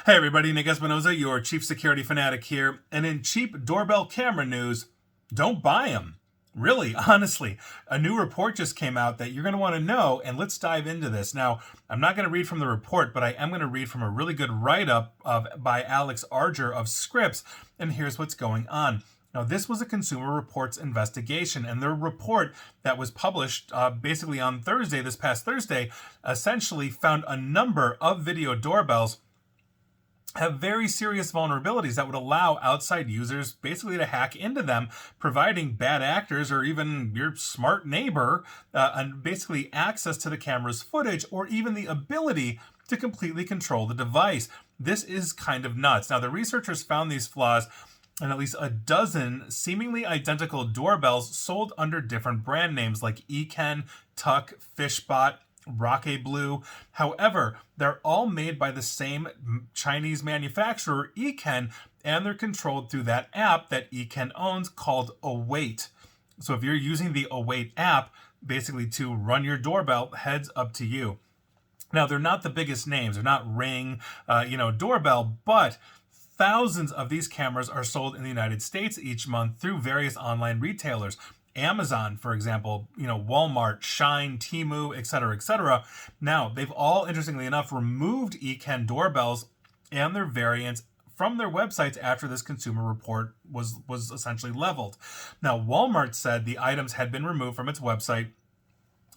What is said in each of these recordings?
Hey everybody, Nick Espinoza, your chief security fanatic here. And in cheap doorbell camera news, don't buy them. Really, honestly, a new report just came out that you're going to want to know, and let's dive into this. Now, I'm not going to read from the report, but I am going to read from a really good write-up by Alex Arger of Scripps, and here's what's going on. Now, this was a Consumer Reports investigation, and their report that was published basically on Thursday, this past Thursday, essentially found a number of video doorbells have very serious vulnerabilities that would allow outside users basically to hack into them, providing bad actors or even your smart neighbor and basically access to the camera's footage or even the ability to completely control the device. This is kind of nuts. Now, the researchers found these flaws in at least a dozen seemingly identical doorbells sold under different brand names like Eken, Tuck, Fishbot, Rocket Blue. However, they're all made by the same Chinese manufacturer, Eken, and they're controlled through that app that Eken owns called Await. So if you're using the Await app, basically to run your doorbell, heads up to you. Now, they're not the biggest names. They're not Ring, Doorbell, but thousands of these cameras are sold in the United States each month through various online retailers. Amazon, for example, Walmart, Shine, Temu, etc., etc. Now, they've all, interestingly enough, removed Eken doorbells and their variants from their websites after this consumer report was essentially leveled. Now, Walmart said the items had been removed from its website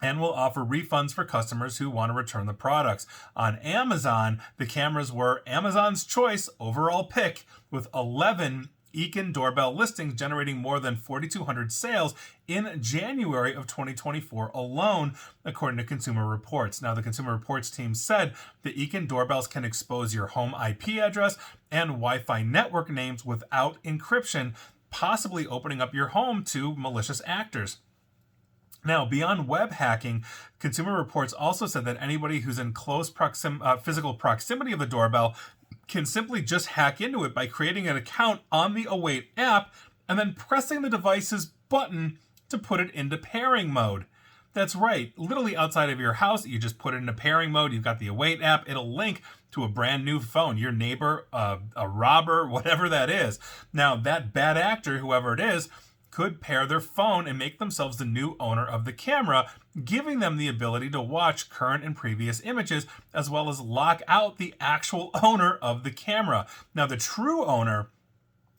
and will offer refunds for customers who want to return the products. On Amazon, the cameras were Amazon's choice overall pick, with 11 Eken doorbell listings generating more than 4,200 sales in January of 2024 alone, according to Consumer Reports. Now, the Consumer Reports team said the Eken doorbells can expose your home IP address and Wi-Fi network names without encryption, possibly opening up your home to malicious actors. Now, beyond web hacking, Consumer Reports also said that anybody who's in close physical proximity of the doorbell can simply just hack into it by creating an account on the Await app and then pressing the device's button to put it into pairing mode. That's right, literally outside of your house, you just put it into pairing mode, you've got the Await app, it'll link to a brand new phone, your neighbor, a robber, whatever that is. Now, that bad actor, whoever it is, could pair their phone and make themselves the new owner of the camera, giving them the ability to watch current and previous images, as well as lock out the actual owner of the camera. Now, the true owner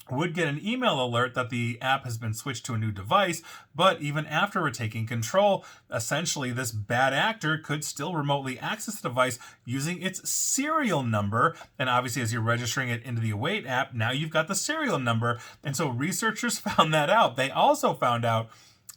would get an email alert that the app has been switched to a new device, but even after we're taking control, essentially this bad actor could still remotely access the device using its serial number. And obviously, as you're registering it into the Await app, now you've got the serial number. And so researchers found that out. They also found out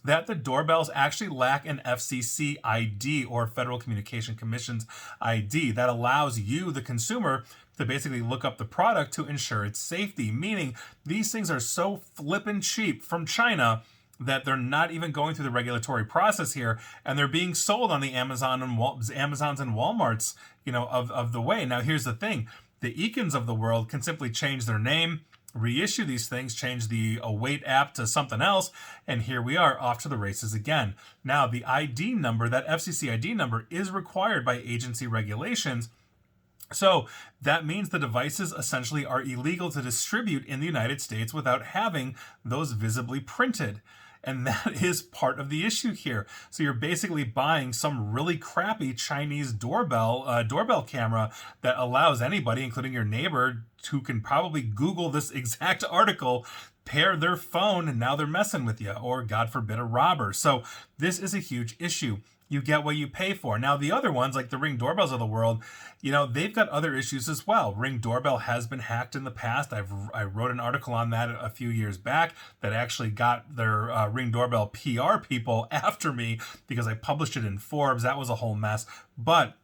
that the doorbells actually lack an FCC ID, or Federal Communication Commission's ID, that allows you, the consumer, to basically look up the product to ensure its safety, meaning these things are so flippin' cheap from China that they're not even going through the regulatory process here, and they're being sold on the Amazons and Walmarts, of the way. Now, here's the thing. The Ekens of the world can simply change their name, reissue these things, change the Await app to something else, and here we are off to the races again. Now, the ID number, that FCC ID number, is required by agency regulations. So that means the devices essentially are illegal to distribute in the United States without having those visibly printed. And that is part of the issue here. So you're basically buying some really crappy Chinese doorbell camera that allows anybody, including your neighbor, who can probably Google this exact article, pair their phone, and now they're messing with you, or God forbid, a robber. So this is a huge issue. You get what you pay for. Now, the other ones, like the Ring doorbells of the world, they've got other issues as well. Ring doorbell has been hacked in the past. I wrote an article on that a few years back that actually got their Ring doorbell PR people after me because I published it in Forbes. That was a whole mess. But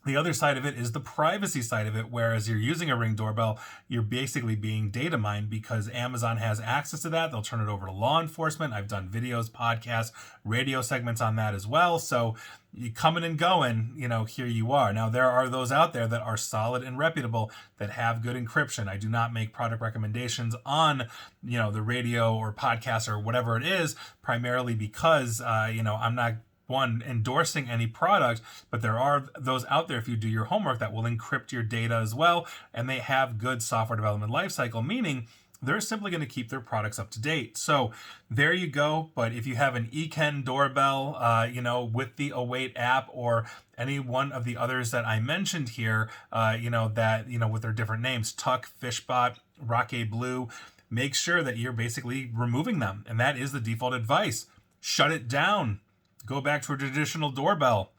the other side of it is the privacy side of it, whereas you're using a Ring doorbell, you're basically being data mined because Amazon has access to that. They'll turn it over to law enforcement. I've done videos, podcasts, radio segments on that as well. So you coming and going, here you are. Now, there are those out there that are solid and reputable that have good encryption. I do not make product recommendations on, the radio or podcast or whatever it is, primarily because, I'm not one endorsing any product, but there are those out there, if you do your homework, that will encrypt your data as well, and they have good software development lifecycle, meaning they're simply going to keep their products up to date. So there you go. But if you have an Eken doorbell, with the Await app, or any one of the others that I mentioned here, with their different names, Tuck, Fishbot, Rocket Blue, make sure that you're basically removing them. And that is the default advice. Shut it down. Go back to a traditional doorbell,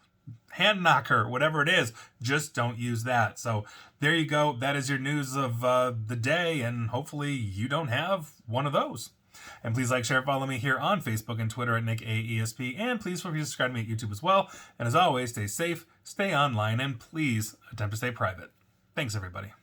hand knocker, whatever it is. Just don't use that. So there you go. That is your news of the day, and hopefully you don't have one of those. And please like, share, follow me here on Facebook and Twitter at NickAESP, and please feel free to subscribe to me at YouTube as well. And as always, stay safe, stay online, and please attempt to stay private. Thanks, everybody.